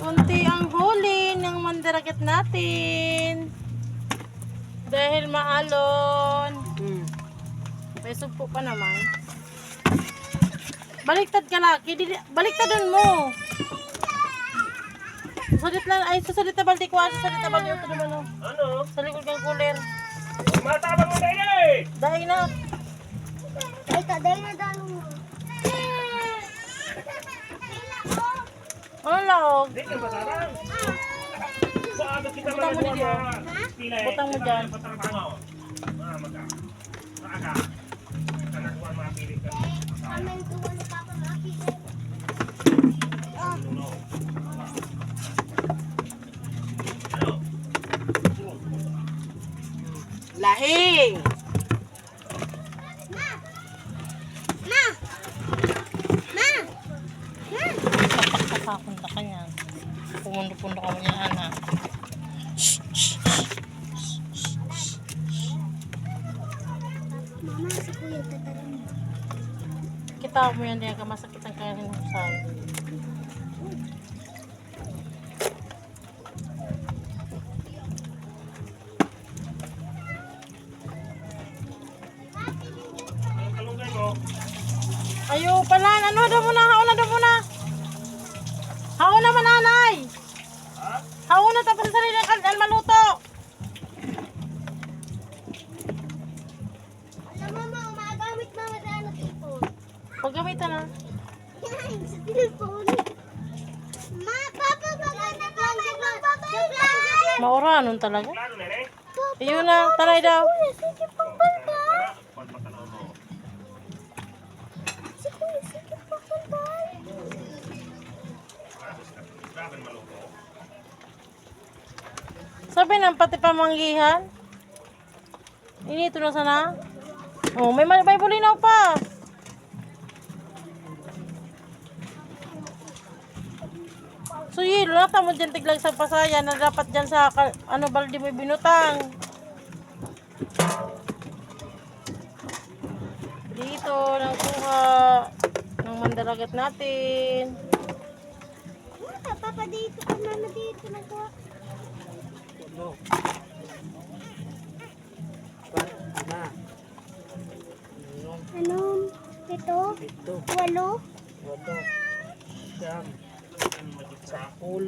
Kunti ang huli ng mandaragat natin. Dahil maalon. May sugpo pa naman. Baliktad ka laki. Baliktadon mo. Susulit lang. Ay, susulit na baldi ko. Susulit na baldi. Ito naman. Ano? Sa likod kang cooler. Matabang mo tayo eh! Dahil na. Ay, dahil na dalo mo. Ano laog? Hindi ka matabang. Paano kita Butang mo magagawa dito. mga pila eh? Butang mo dyan. Patrabaho. Maga. Maaga. Kita nagawa mga pili ka. Amen, tuwan na papa makakita. Ano? Ano? Lahing. Ma! Ma! Ma! Ma! Papunta ka niyan. Pumundo-pundo ka mo niya, anak. Mama, si Kuya tatarang. Kita mo yan din. Kamasakit ang kaya ng saan. Ang kalunggay mo. Ayo pala. Ano daw muna? Hauna daw muna. Hauna mananay. Ha? Hauna tapos sa sarili ng maluto. Alam mo, ma, umagamit mama sa ano tipo. Paggamitan na. Yan, sa telephone. Ma, papa, maganda lang. Joke lang. Mauranon talaga. Plano na eh? Iyon na. Talay daw. Sige, pampalba. Pagpatanaw mo. Sige, pampalba. Grabe maluto. Sabi ng pati pamanggihan. Inito na sana. Oh, may bulinaw pa. So yun, lata mo dyan tiglag sa pasaya na dapat dyan sa baldi mo binutang. Dito, nakuha ng mandaragat natin. Papa dito, mama dito, nagawa. Ano? Ito? Walo?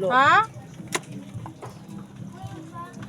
Ha?